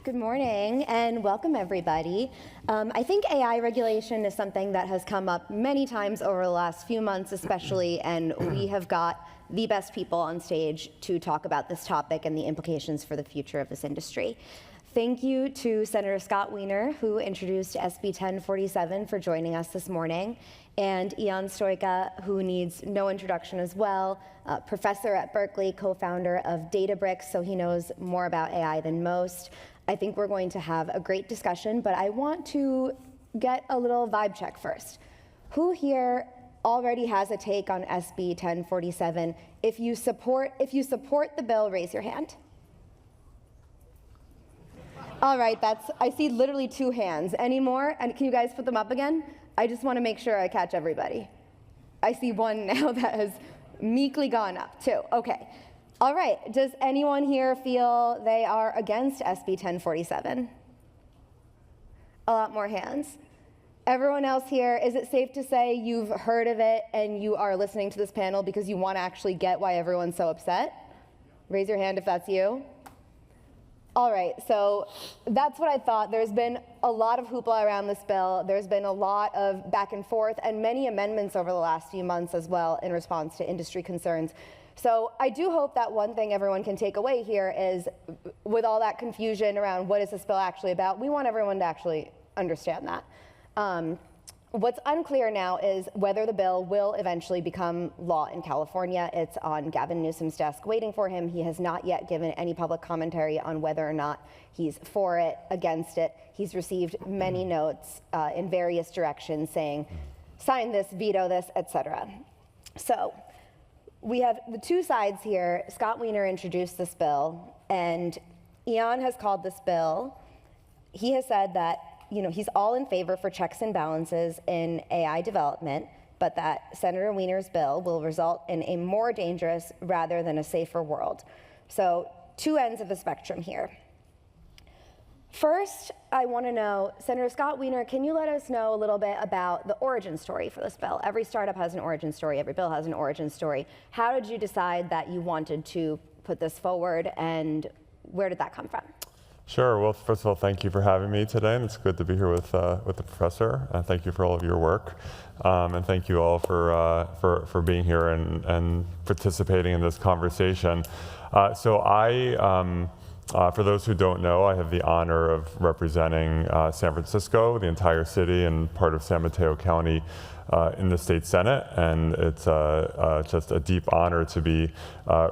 Good morning and welcome everybody. I think AI regulation is something that has come up many times over the last few months especially, and we have got the best people on stage to talk about this topic and the implications for the future of this industry. Thank you to Senator Scott Wiener, who introduced SB-1047, for joining us this morning, and Ion Stoica, who needs no introduction as well, professor at Berkeley, co-founder of Databricks, so he knows more about AI than most. I think we're going to have a great discussion, but I want to get a little vibe check first. Who here already has a take on SB 1047? If you support the bill, raise your hand. All right, I see literally 2 hands. Any more? And can you guys put them up again? I just want to make sure I catch everybody. I see 1 now that has meekly gone up, 2. Okay. All right, does anyone here feel they are against SB 1047? A lot more hands. Everyone else here, is it safe to say you've heard of it and you are listening to this panel because you want to actually get why everyone's so upset? Raise your hand if that's you. All right, so that's what I thought. There's been a lot of hoopla around this bill. There's been a lot of back and forth and many amendments over the last few months as well in response to industry concerns. So I do hope that one thing everyone can take away here is, with all that confusion around what is this bill actually about, we want everyone to actually understand that. What's unclear now is whether the bill will eventually become law in California. It's on Gavin Newsom's desk waiting for him. He has not yet given any public commentary on whether or not he's for it, against it. He's received many notes in various directions saying, sign this, veto this, etc. So we have the 2 sides here. Scott Wiener introduced this bill, and Ion has called this bill. He has said that he's all in favor for checks and balances in AI development, but that Senator Wiener's bill will result in a more dangerous rather than a safer world. So 2 ends of the spectrum here. First, I want to know, Senator Scott Wiener, can you let us know a little bit about the origin story for this bill? Every startup has an origin story. Every bill has an origin story. How did you decide that you wanted to put this forward, and where did that come from? Sure. Well, first of all, thank you for having me today, and it's good to be here with the professor. Thank you for all of your work, and thank you all for being here and participating in this conversation. For those who don't know, I have the honor of representing San Francisco, the entire city, and part of San Mateo County in the state Senate, and it's just a deep honor to be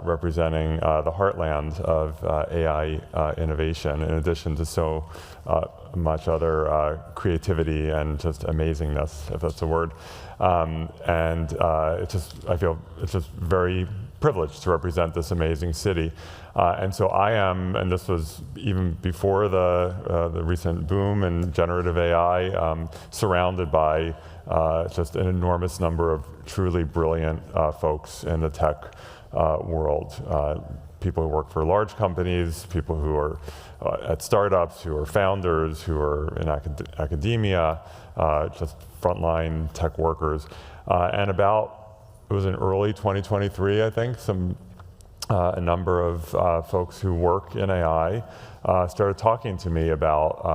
representing the heartland of AI innovation, in addition to so much other creativity and just amazingness, if that's a word. I feel it's just very privileged to represent this amazing city. And so I am, and this was even before the recent boom in generative AI, surrounded by just an enormous number of truly brilliant folks in the tech world. People who work for large companies, people who are at startups, who are founders, who are in academia, just frontline tech workers. It was in early 2023, I think, a number of folks who work in AI started talking to me about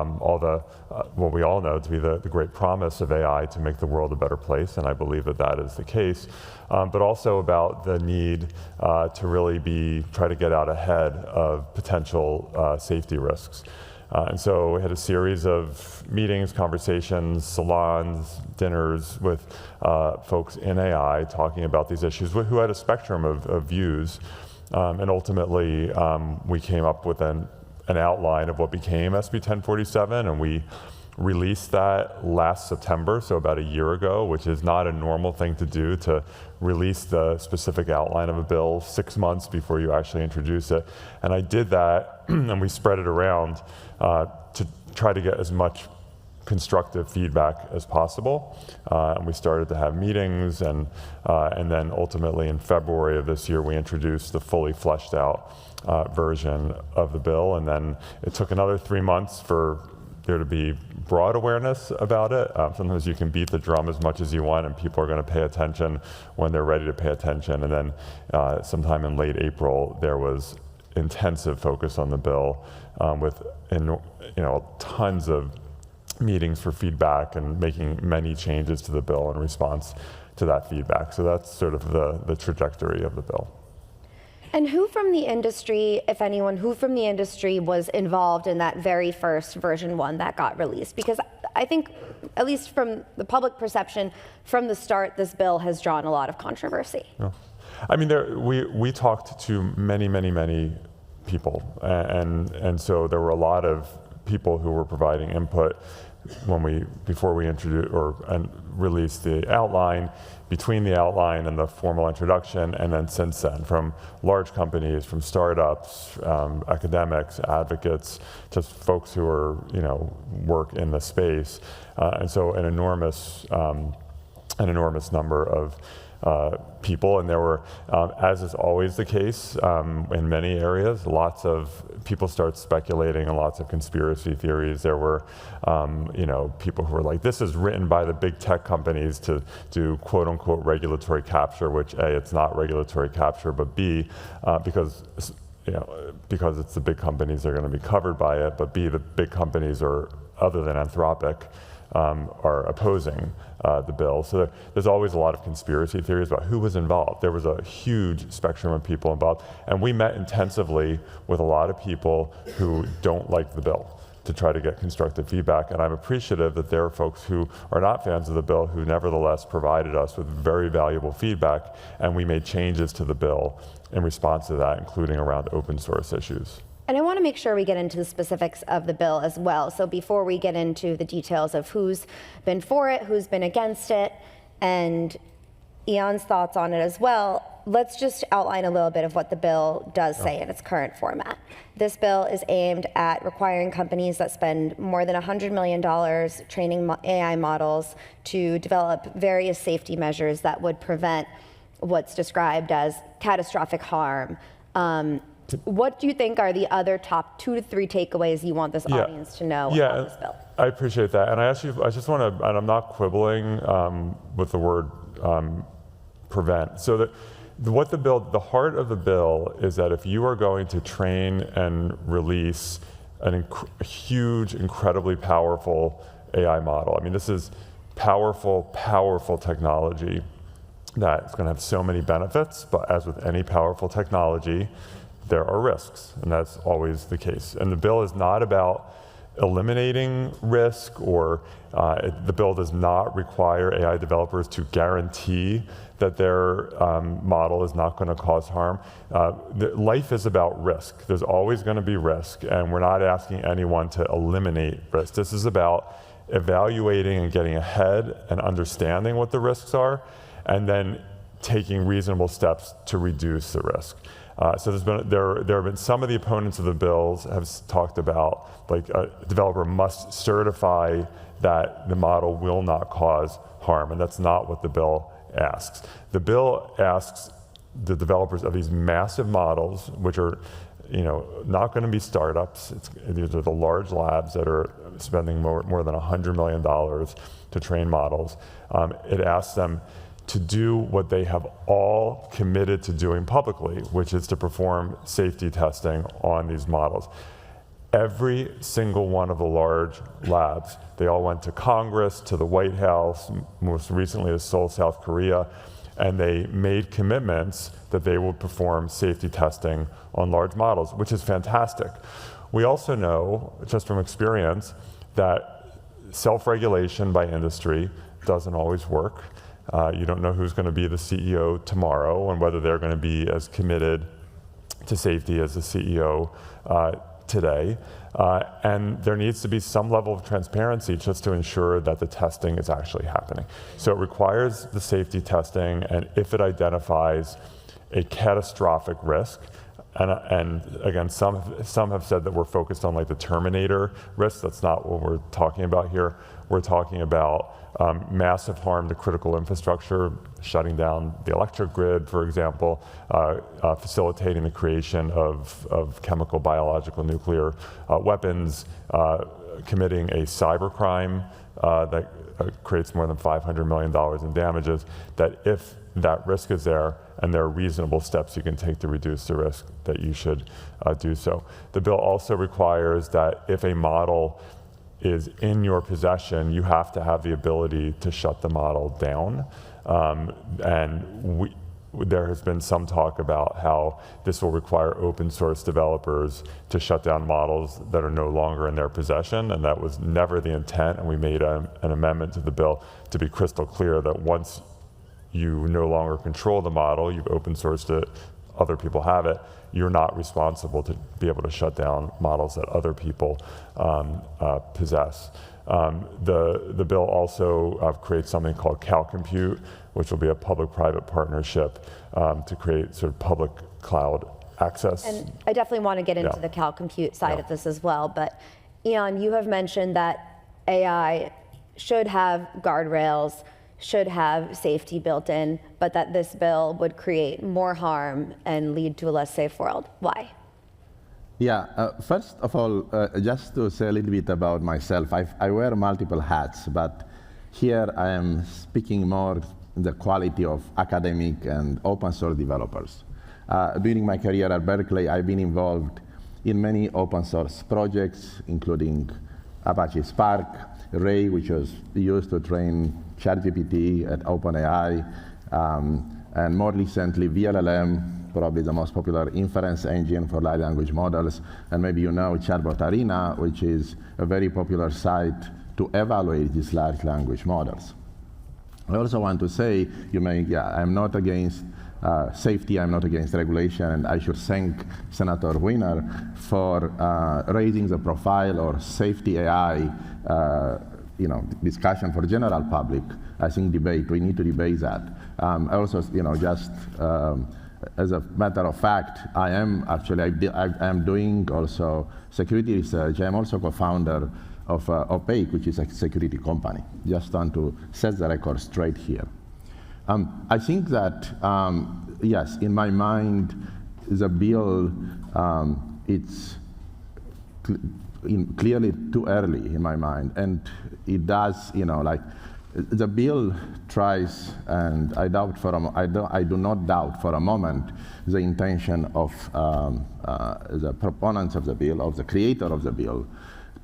what we all know to be the great promise of AI to make the world a better place, and I believe that is the case, but also about the need to really try to get out ahead of potential safety risks. And so we had a series of meetings, conversations, salons, dinners with folks in AI talking about these issues who had a spectrum of views. And ultimately, we came up with an outline of what became SB 1047, and we released that last September, so about a year ago, which is not a normal thing to do, to release the specific outline of a bill 6 months before you actually introduce it. And I did that, and we spread it around to try to get as much constructive feedback as possible. And we started to have meetings, and then ultimately in February of this year, we introduced the fully fleshed out version of the bill. And then it took another 3 months for there to be broad awareness about it. Sometimes you can beat the drum as much as you want, and people are going to pay attention when they're ready to pay attention. And then sometime in late April, there was intensive focus on the bill with tons of meetings for feedback and making many changes to the bill in response to that feedback. So that's sort of the trajectory of the bill. And who from the industry, if anyone, who from the industry was involved in that very first version 1 that got released? Because I think, at least from the public perception, from the start, this bill has drawn a lot of controversy. Yeah. I mean, we talked to many people, and so there were a lot of people who were providing input before we introduced and released the outline, between the outline and the formal introduction, and then since then, from large companies, from startups, academics, advocates, just folks who are work in the space, and so an enormous number of people, and there were, as is always the case in many areas, lots of people start speculating and lots of conspiracy theories. There were, people who were like, this is written by the big tech companies to do quote unquote regulatory capture, which A, it's not regulatory capture, but B, because it's the big companies that are going to be covered by it, but B, the big companies are, other than Anthropic, are opposing the bill. So there's always a lot of conspiracy theories about who was involved. There was a huge spectrum of people involved, and we met intensively with a lot of people who don't like the bill to try to get constructive feedback. And I'm appreciative that there are folks who are not fans of the bill who nevertheless provided us with very valuable feedback, and we made changes to the bill in response to that, including around open source issues. And I want to make sure we get into the specifics of the bill as well. So before we get into the details of who's been for it, who's been against it, and Ion's thoughts on it as well, let's just outline a little bit of what the bill does say in its current format. This bill is aimed at requiring companies that spend more than $100 million training AI models to develop various safety measures that would prevent what's described as catastrophic harm. What do you think are the other top 2 to 3 takeaways you want this audience to know about this bill? I appreciate that, and I just want to, and I'm not quibbling with the word prevent. So the heart of the bill is that if you are going to train and release a huge, incredibly powerful AI model, I mean, this is powerful technology that's going to have so many benefits, but as with any powerful technology, there are risks, and that's always the case. And the bill is not about eliminating risk, or the bill does not require AI developers to guarantee that their model is not going to cause harm. Life is about risk. There's always going to be risk, and we're not asking anyone to eliminate risk. This is about evaluating and getting ahead and understanding what the risks are, and then taking reasonable steps to reduce the risk. So there have been some of the opponents of the bills have talked about, like, a developer must certify that the model will not cause harm, and that's not what the bill asks. The bill asks the developers of these massive models, which are not going to be startups. These are the large labs that are spending more than $100 million to train models. It asks them to do what they have all committed to doing publicly, which is to perform safety testing on these models. Every single one of the large labs, they all went to Congress, to the White House, most recently to Seoul, South Korea, and they made commitments that they would perform safety testing on large models, which is fantastic. We also know, just from experience, that self-regulation by industry doesn't always work. You don't know who's going to be the CEO tomorrow and whether they're going to be as committed to safety as the CEO today. And there needs to be some level of transparency just to ensure that the testing is actually happening. So it requires the safety testing, and if it identifies a catastrophic risk, and again, some have said that we're focused on like the Terminator risk. That's not what we're talking about here. We're talking about massive harm to critical infrastructure, shutting down the electric grid, for example, facilitating the creation of chemical, biological, nuclear weapons, committing a cybercrime that creates more than $500 million in damages, that if that risk is there and there are reasonable steps you can take to reduce the risk, that you should do so. The bill also requires that if a model is in your possession, you have to have the ability to shut the model down. There has been some talk about how this will require open source developers to shut down models that are no longer in their possession, and that was never the intent, and we made an amendment to the bill to be crystal clear that once you no longer control the model, you've open sourced it, other people have it, you're not responsible to be able to shut down models that other people possess. The bill also creates something called CalCompute, which will be a public-private partnership to create sort of public cloud access. And I definitely want to get into the CalCompute side of this as well, but Ion, you have mentioned that AI should have guardrails, should have safety built in, but that this bill would create more harm and lead to a less safe world. Why? Yeah, first of all, just to say a little bit about myself, I wear multiple hats, but here I am speaking more the quality of academic and open source developers. During my career at Berkeley, I've been involved in many open source projects, including Apache Spark, Ray, which was used to train ChatGPT at OpenAI, and more recently, VLLM, probably the most popular inference engine for large language models, and maybe you know Chatbot Arena, which is a very popular site to evaluate these large language models. I also want to say, I'm not against safety, I'm not against regulation, and I should thank Senator Weiner for raising the profile or safety AI discussion for general public. I think we need to debate that. Also, just as a matter of fact, I am doing also security research. I'm also co-founder of Opaque, which is a security company. Just want to set the record straight here. I think that, yes, in my mind, the bill, it's clearly too early in my mind, and it does, the bill tries, and I do not doubt for a moment the intention of the proponents of the bill, of the creator of the bill,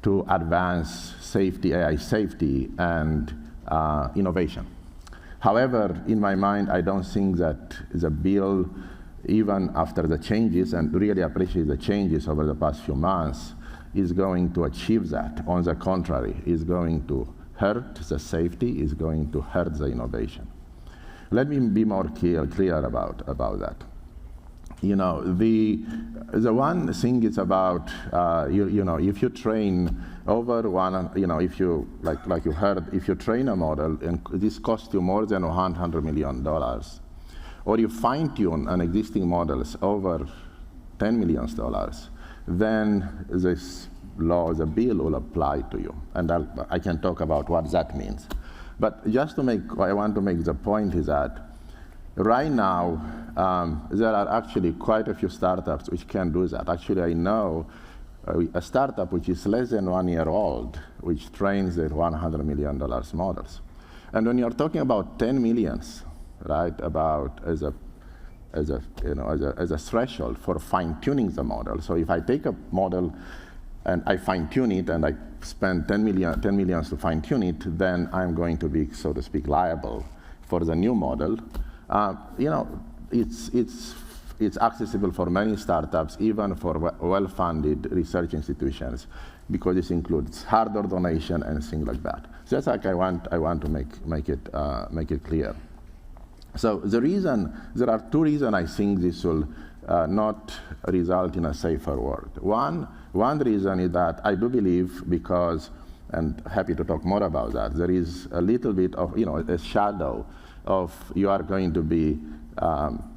to advance safety, AI safety, and innovation. However, in my mind, I don't think that the bill, even after the changes, and really appreciate the changes over the past few months, is going to achieve that. On the contrary, is going to hurt the safety, is going to hurt the innovation. Let me be more clear about that. The one thing is about, if you train over one, if you, like you heard, if you train a model and this costs you more than $100 million, or you fine-tune an existing models over $10 million, then this law, the bill will apply to you. And I can talk about what that means. But just to I want to make the point is that right now, there are actually quite a few startups which can do that. Actually, I know a startup which is less than 1 year old, which trains their $100 million models. And when you're talking about 10 millions, right, about as a threshold for fine-tuning the model. So if I take a model and I fine-tune it and I spend 10 million to fine-tune it, then I'm going to be, so to speak, liable for the new model. It's accessible for many startups, even for well-funded research institutions, because this includes hardware donation and things like that. So that's like I want to make it clear. So there are two reasons I think this will not result in a safer world. One reason is that I do believe, because, and happy to talk more about that, there is a little bit of, a shadow of you are going to be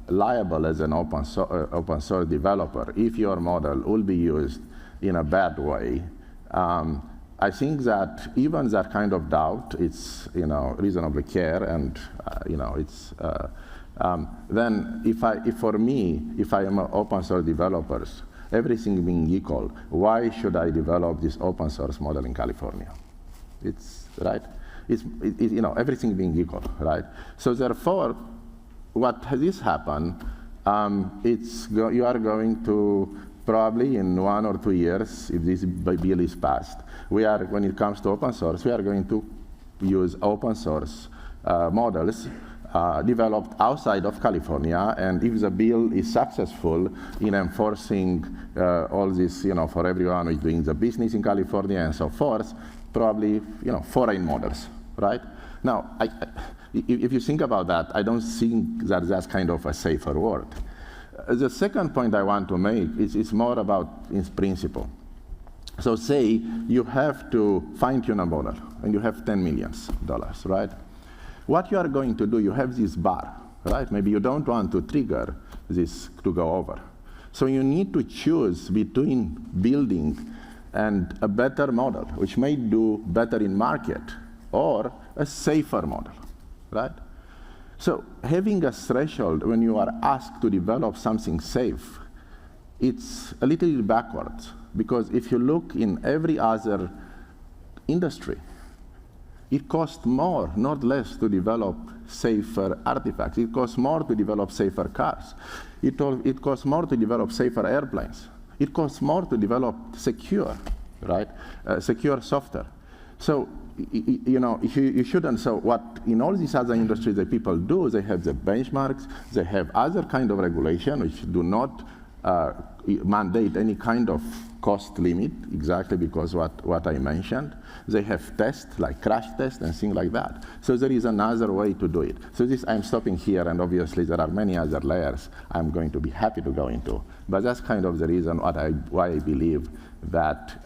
liable as an open source developer if your model will be used in a bad way. I think that even that kind of doubt, it's reasonably care, and it's then if I am an open source developer, everything being equal, why should I develop this open source model in California? It's right. You know, everything being equal, right? So therefore, what has happened? You are going to probably in 1 or 2 years, if this bill is passed, when it comes to open source, we are going to use open source models developed outside of California, and if the bill is successful in enforcing all this, you know, for everyone who is doing the business in California and so forth, probably, you know, foreign models, right? Now, if you think about that, I don't think that that's kind of a safer word. The second point I want to make is more about its principle. So say you have to fine-tune a model, and you have $10 million, right? What you are going to do, you have this bar, right? Maybe you don't want to trigger this to go over. So you need to choose between building and a better model, which may do better in market, or a safer model, right? So having a threshold when you are asked to develop something safe, it's a little bit backwards, because if you look in every other industry, it costs more, not less, to develop safer artifacts. It costs more to develop safer cars. It costs more to develop safer airplanes. It costs more to develop secure, right? Secure software. So, you know, you shouldn't. So what in all these other industries that people do, they have the benchmarks, they have other kind of regulation which do not mandate any kind of cost limit, exactly because what I mentioned. They have tests, like crash tests and things like that. So there is another way to do it. So this, I'm stopping here, and obviously there are many other layers I'm going to be happy to go into. But that's kind of the reason why I believe that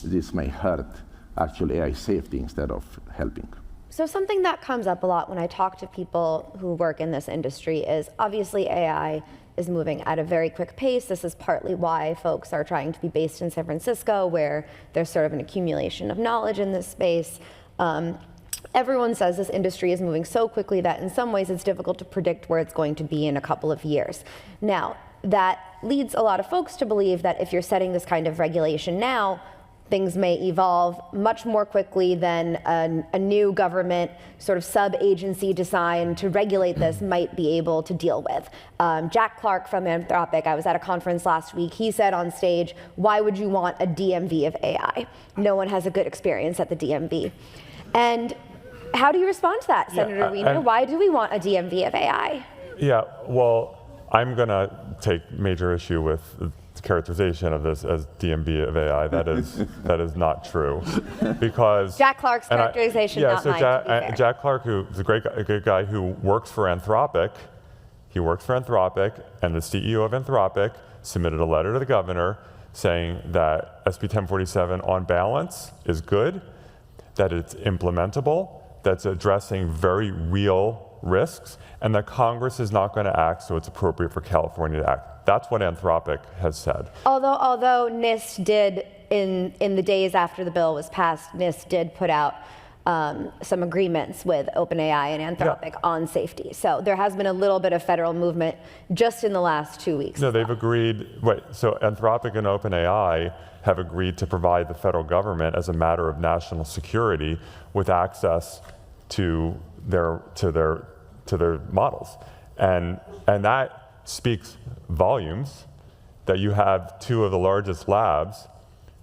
this may hurt actually AI safety instead of helping. So something that comes up a lot when I talk to people who work in this industry is obviously AI is moving at a very quick pace. This is partly why folks are trying to be based in San Francisco, where there's sort of an accumulation of knowledge in this space. Everyone says this industry is moving so quickly that in some ways it's difficult to predict where it's going to be in a couple of years. Now, that leads a lot of folks to believe that if you're setting this kind of regulation now, things may evolve much more quickly than a new government sort of sub-agency designed to regulate this might be able to deal with. Jack Clark from Anthropic, I was at a conference last week, he said on stage, why would you want a DMV of AI? No one has a good experience at the DMV. And how do you respond to that, Senator Wiener? Why do we want a DMV of AI? Yeah, well, I'm going to take major issue with characterization of this as DMV of AI. That is not true, because Jack Clark's characterization, not mine. So Jack Clark, who's a great guy who works for Anthropic, he works for Anthropic, and the CEO of Anthropic submitted a letter to the governor saying that SB-1047 on balance is good, that it's implementable, that's addressing very real risks, and that Congress is not going to act, so it's appropriate for California to act. That's what Anthropic has said. Although NIST did, in the days after the bill was passed, NIST did put out some agreements with OpenAI and Anthropic on safety. So there has been a little bit of federal movement just in the last 2 weeks. No, they've agreed, so Anthropic and OpenAI have agreed to provide the federal government as a matter of national security with access to their models. And that speaks volumes that you have two of the largest labs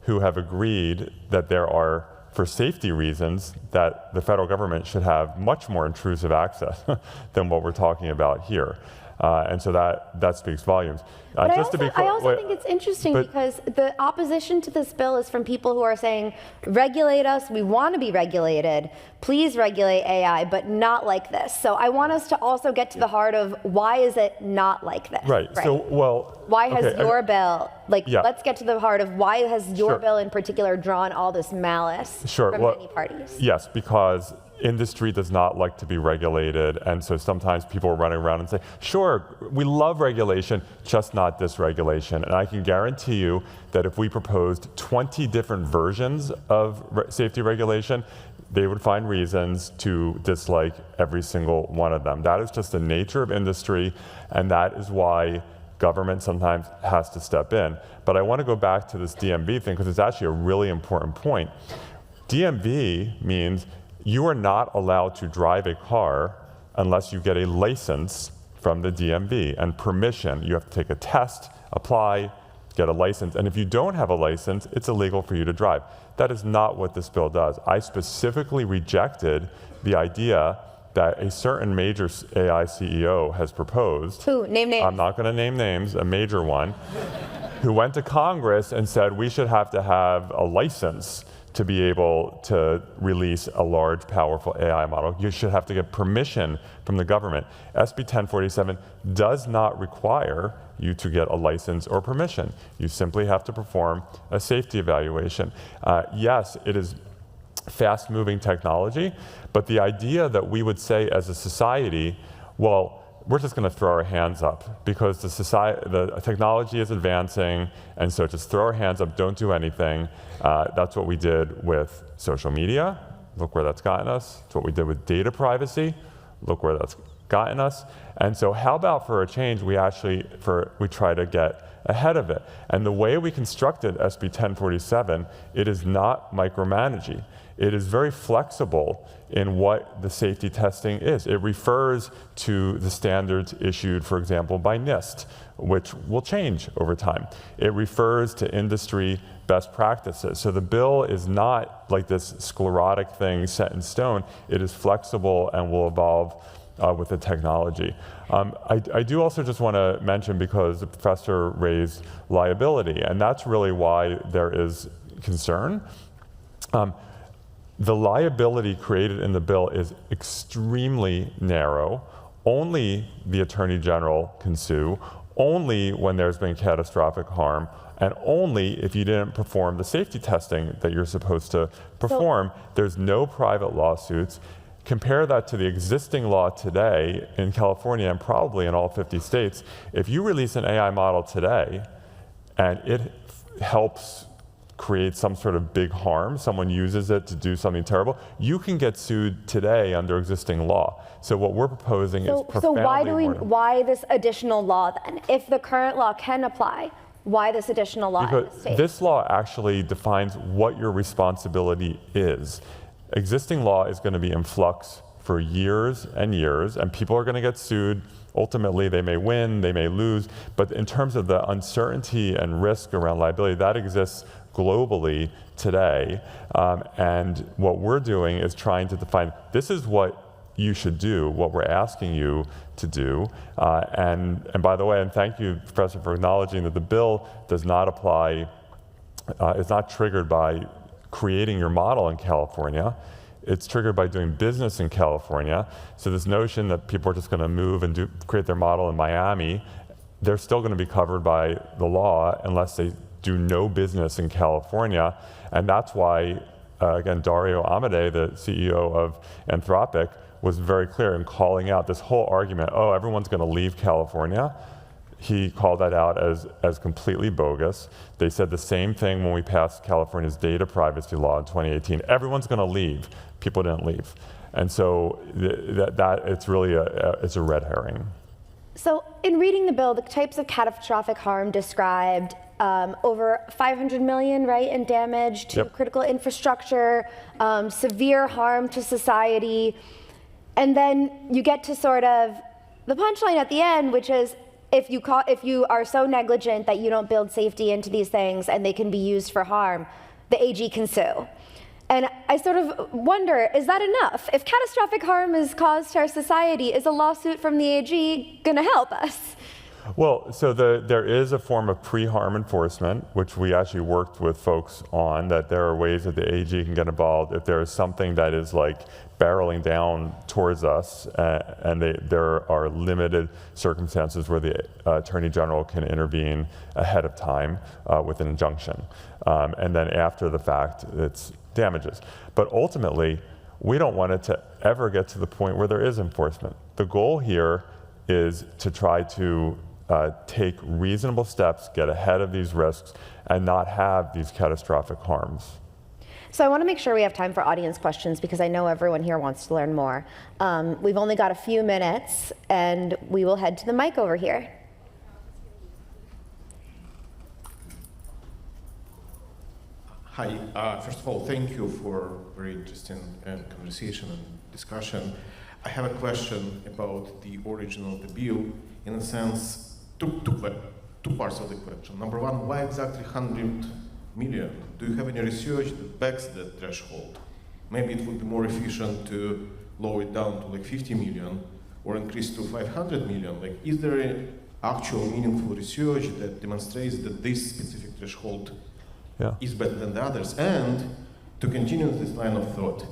who have agreed that there are, for safety reasons, that the federal government should have much more intrusive access than what we're talking about here. And so that speaks volumes. But I also think it's interesting because the opposition to this bill is from people who are saying, regulate us, we want to be regulated, please regulate AI, but not like this. So I want us to also get to the heart of why is it not like this? Right. So, well, why has your bill, let's get to the heart of why has your bill in particular drawn all this malice from many parties? Yes, because industry does not like to be regulated, and so sometimes people are running around and say, sure, we love regulation, just not this regulation. And I can guarantee you that if we proposed 20 different versions of safety regulation, they would find reasons to dislike every single one of them. That is just the nature of industry, and that is why government sometimes has to step in. But I want to go back to this DMV thing, because it's actually a really important point. DMV means you are not allowed to drive a car unless you get a license from the DMV and permission. You have to take a test, apply, get a license, and if you don't have a license, it's illegal for you to drive. That is not what this bill does. I specifically rejected the idea that a certain major AI CEO has proposed. Who? Name names. I'm not going to name names, a major one, who went to Congress and said we should have to have a license to be able to release a large, powerful AI model. You should have to get permission from the government. SB-1047 does not require you to get a license or permission. You simply have to perform a safety evaluation. Yes, it is fast-moving technology, but the idea that we would say as a society, well, we're just going to throw our hands up because the technology is advancing, and so just throw our hands up, don't do anything. That's what we did with social media. Look where that's gotten us. It's what we did with data privacy. Look where that's gotten us. And so how about for a change, we try to get ahead of it. And the way we constructed SB 1047, it is not micromanaging. It is very flexible in what the safety testing is. It refers to the standards issued, for example, by NIST, which will change over time. It refers to industry best practices. So the bill is not like this sclerotic thing set in stone. It is flexible and will evolve with the technology. I do also just want to mention, because the professor raised liability, and that's really why there is concern. The liability created in the bill is extremely narrow. Only the Attorney General can sue, only when there's been catastrophic harm, and only if you didn't perform the safety testing that you're supposed to perform. There's no private lawsuits. Compare that to the existing law today in California and probably in all 50 states. If you release an AI model today and it helps create some sort of big harm, someone uses it to do something terrible, you can get sued today under existing law. So what we're proposing is profoundly why this additional law then? If the current law can apply, why this additional law in the state? This law actually defines what your responsibility is. Existing law is going to be in flux for years, and people are going to get sued. Ultimately, they may win, they may lose, but in terms of the uncertainty and risk around liability, that exists globally today. And what we're doing is trying to define, this is what you should do, what we're asking you to do. And by the way, and thank you, Professor, for acknowledging that the bill does not apply, it's not triggered by creating your model in California. It's triggered by doing business in California. So this notion that people are just going to move and create their model in Miami, they're still going to be covered by the law unless they do no business in California. And that's why, again, Dario Amodei, the CEO of Anthropic, was very clear in calling out this whole argument, oh, everyone's going to leave California. He called that out as completely bogus. They said the same thing when we passed California's data privacy law in 2018. Everyone's going to leave. People didn't leave. And so it's really it's a red herring. So in reading the bill, the types of catastrophic harm described, over 500 million, right, in damage to critical infrastructure, severe harm to society. And then you get to sort of the punchline at the end, which is, if you are so negligent that you don't build safety into these things and they can be used for harm, the AG can sue. And I sort of wonder, is that enough? If catastrophic harm is caused to our society, is a lawsuit from the AG going to help us? Well, so there is a form of pre-harm enforcement, which we actually worked with folks on, that there are ways that the AG can get involved if there is something that is like barreling down towards us, and there are limited circumstances where the Attorney General can intervene ahead of time with an injunction. And then after the fact, it's damages. But ultimately, we don't want it to ever get to the point where there is enforcement. The goal here is to try to take reasonable steps, get ahead of these risks, and not have these catastrophic harms. So I want to make sure we have time for audience questions, because I know everyone here wants to learn more. We've only got a few minutes, and we will head to the mic over here. Hi. First of all, thank you for very interesting conversation and discussion. I have a question about the origin of the bill. In a sense, two parts of the question. Number one, why exactly 100 million? Do you have any research that backs that threshold? Maybe it would be more efficient to lower it down to like 50 million or increase to 500 million. Like, is there an actual meaningful research that demonstrates that this specific threshold is better than the others? And to continue this line of thought,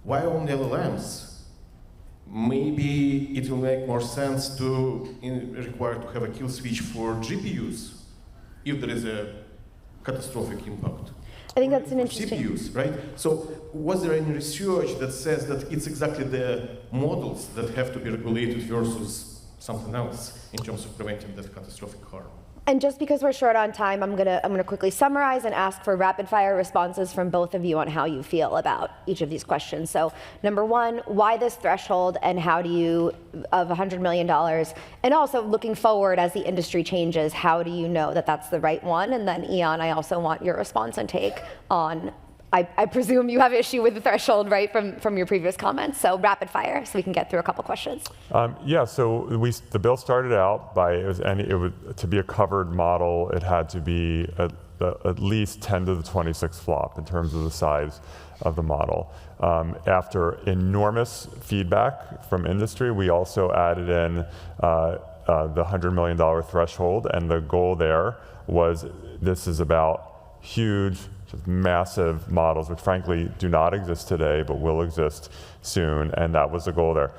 why only LLMs? Maybe it will make more sense to require to have a kill switch for GPUs if there is a catastrophic impact. I think that's an interesting... CPUs, right? So was there any research that says that it's exactly the models that have to be regulated versus something else in terms of preventing that catastrophic harm? And just because we're short on time, I'm gonna quickly summarize and ask for rapid fire responses from both of you on how you feel about each of these questions. So number one, why this threshold, and how do you, of $100 million, and also looking forward as the industry changes, how do you know that that's the right one? And then Ion, I also want your response and take on, I presume you have issue with the threshold, right, from your previous comments. So rapid fire, so we can get through a couple questions. Yeah, so the bill started out by, to be a covered model, it had to be at least 10 to the 26 flop in terms of the size of the model. After enormous feedback from industry, we also added in the $100 million threshold, and the goal there was, this is about huge, just massive models, which frankly do not exist today, but will exist soon, and that was the goal there.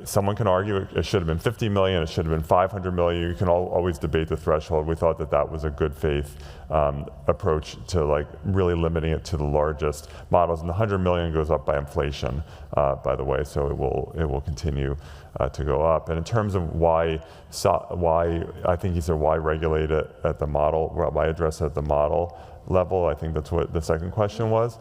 Someone can argue it should have been 50 million, it should have been 500 million. You can always debate the threshold. We thought that that was a good faith approach to like really limiting it to the largest models. And the 100 million goes up by inflation, by the way, so it will continue to go up. And in terms of why I think he said why regulate it at the model, why address it at the model level, I think that's what the second question was.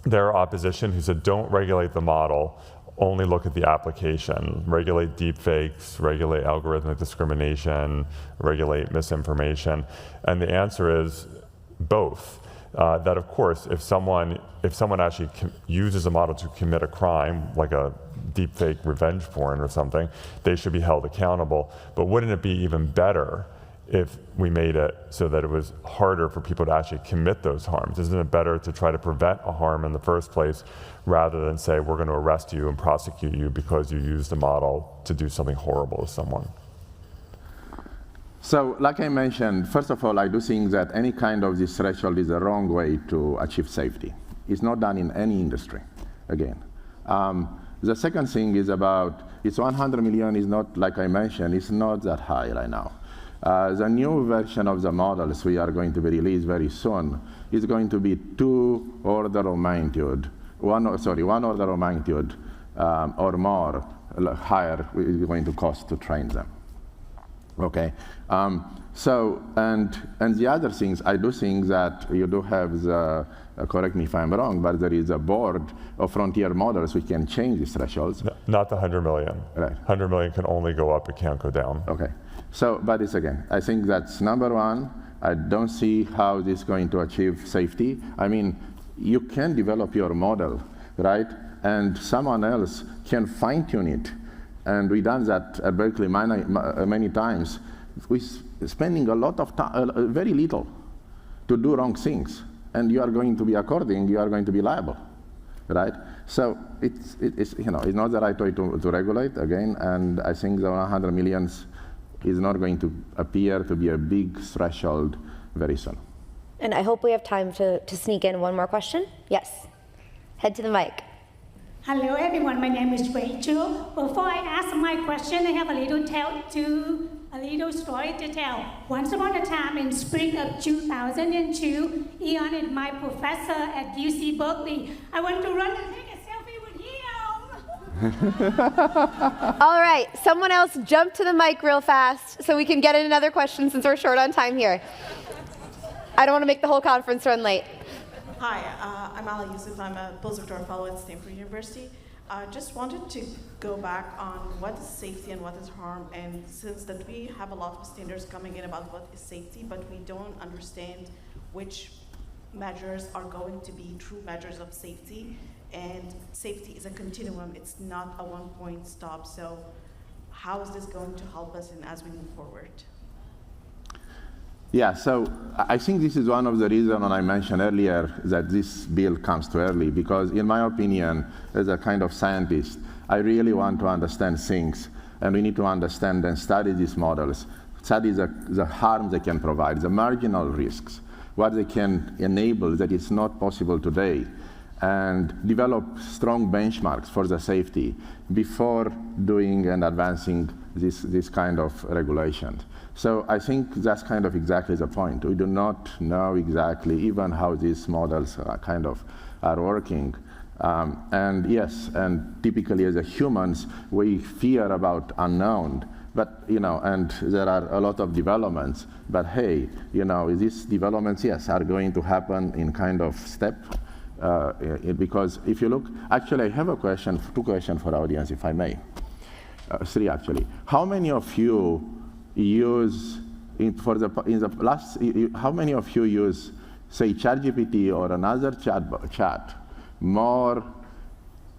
Their opposition who said don't regulate the model, only look at the application, regulate deepfakes, regulate algorithmic discrimination, regulate misinformation. And the answer is both. That of course, if someone actually uses a model to commit a crime, like a deepfake revenge porn or something, they should be held accountable. But wouldn't it be even better if we made it so that it was harder for people to actually commit those harms? Isn't it better to try to prevent a harm in the first place rather than say we're going to arrest you and prosecute you because you used a model to do something horrible to someone? So like I mentioned, first of all, I do think that any kind of this threshold is a wrong way to achieve safety. It's not done in any industry, again. The second thing is about, it's 100 million is not, like I mentioned, it's not that high right now. The new version of the models we are going to be released very soon is going to be one order of magnitude or more higher is going to cost to train them. Okay, so and the other things, I do think that you do have the, correct me if I'm wrong, but there is a board of frontier models which can change these thresholds. No, not the 100 million. Right. 100 million can only go up, it can't go down. Okay. So, but it's again, I think that's number one. I don't see how this is going to achieve safety. I mean, you can develop your model, right? And someone else can fine-tune it. And we've done that at Berkeley many times. We're spending a lot of time, very little, to do wrong things. And you are going to be you are going to be liable, right? So it's not the right way to regulate, again, and I think the 100 millions is not going to appear to be a big threshold very soon. And I hope we have time to sneak in one more question. Yes, head to the mic. Hello everyone, my name is Rachel. Before I ask my question, I have a little story to tell. Once upon a time in spring of 2002, Ion is my professor at UC Berkeley. I want to run and take a selfie with him. All right, someone else jump to the mic real fast so we can get in another question since we're short on time here. I don't want to make the whole conference run late. Hi, I'm Ali Yusuf. I'm a postdoctoral fellow at Stanford University. Just wanted to go back on what is safety and what is harm, and since that we have a lot of standards coming in about what is safety, but we don't understand which measures are going to be true measures of safety, and safety is a continuum, it's not a one-point stop. So how is this going to help us as we move forward? Yeah, so I think this is one of the reasons I mentioned earlier that this bill comes too early, because in my opinion, as a kind of scientist, I really want to understand things, and we need to understand and study these models, study the harm they can provide, the marginal risks, what they can enable that is not possible today, and develop strong benchmarks for the safety before doing and advancing this kind of regulations. So I think that's kind of exactly the point. We do not know exactly even how these models are working. And yes, and typically as humans, we fear about unknown. But, and there are a lot of developments. But hey, these developments, yes, are going to happen in kind of step. Because if you look, actually, I have a question, two questions for audience, if I may. Three, actually. How many of you use, how many of you use, say, ChatGPT or another chat more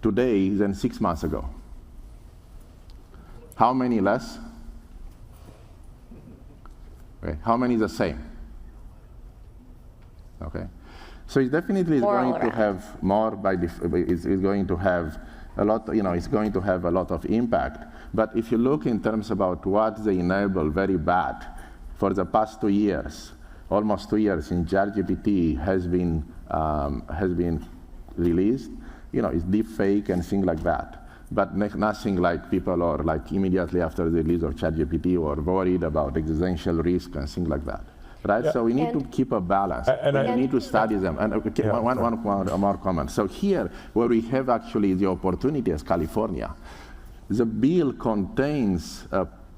today than 6 months ago? How many less? Okay. How many the same? Okay. So it definitely is going to have more it's going to have a lot, it's going to have a lot of impact. But if you look in terms about what they enable very bad, for the past 2 years, almost 2 years, in ChatGPT has been released, it's deep fake and things like that. But nothing like people are like immediately after the release of ChatGPT or worried about existential risk and things like that. Right, yeah. So we need to keep a balance. We need to study them. And one more comment. So here, where we have actually the opportunity as California, the bill contains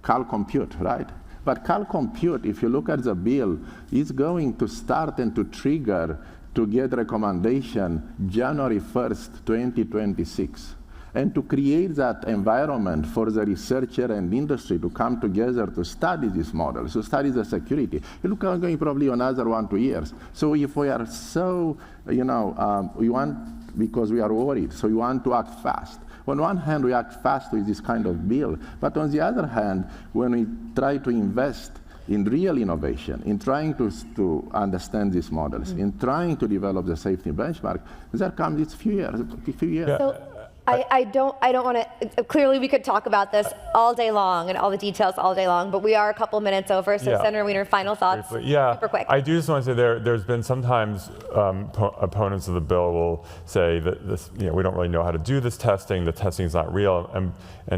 Cal Compute, right? But Cal Compute, if you look at the bill, is going to start and to trigger to get recommendation January 1st, 2026. And to create that environment for the researcher and industry to come together to study these models, to study the security. You look at going probably another 1-2 years. So if we are so, we want, because we are worried, so we want to act fast. On one hand, we act fast with this kind of bill, but on the other hand, when we try to invest in real innovation, in trying to understand these models, in trying to develop the safety benchmark, there comes these few years. Yeah. So, I don't want to, clearly we could talk about this all day long and all the details all day long, but we are a couple minutes over, so Senator Wiener, final thoughts, super quick. I do just want to say there's been sometimes opponents of the bill will say that this, we don't really know how to do this testing, the testing is not real, and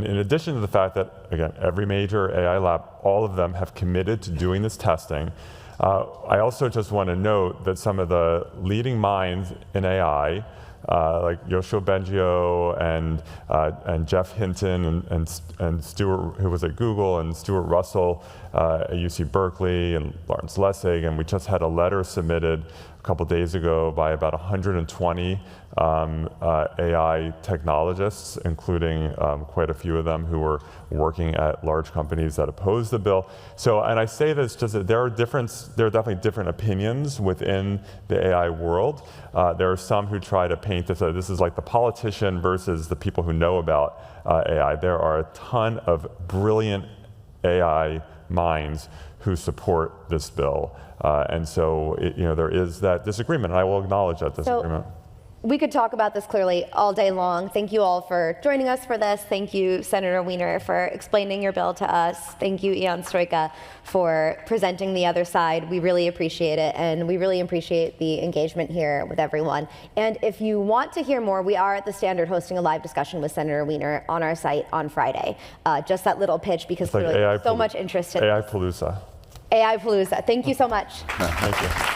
in addition to the fact that, again, every major AI lab, all of them have committed to doing this testing, I also just want to note that some of the leading minds in AI, like Yoshua Bengio and Jeff Hinton and Stuart, who was at Google, and Stuart Russell at UC Berkeley, and Lawrence Lessig, and we just had a letter submitted a couple days ago by about 120 AI technologists, including quite a few of them who were working at large companies that oppose the bill. So, and I say this just that there are definitely different opinions within the AI world. There are some who try to paint this as this is like the politician versus the people who know about AI. There are a ton of brilliant AI minds who support this bill. And so, there is that disagreement, and I will acknowledge that disagreement. We could talk about this clearly all day long. Thank you all for joining us for this. Thank you, Senator Wiener, for explaining your bill to us. Thank you, Ion Stoica, for presenting the other side. We really appreciate it, and we really appreciate the engagement here with everyone. And if you want to hear more, we are at the Standard hosting a live discussion with Senator Wiener on our site on Friday. Just that little pitch, because clearly there's so much interest in AI Palooza. AI Palooza. Thank you so much. Thank you.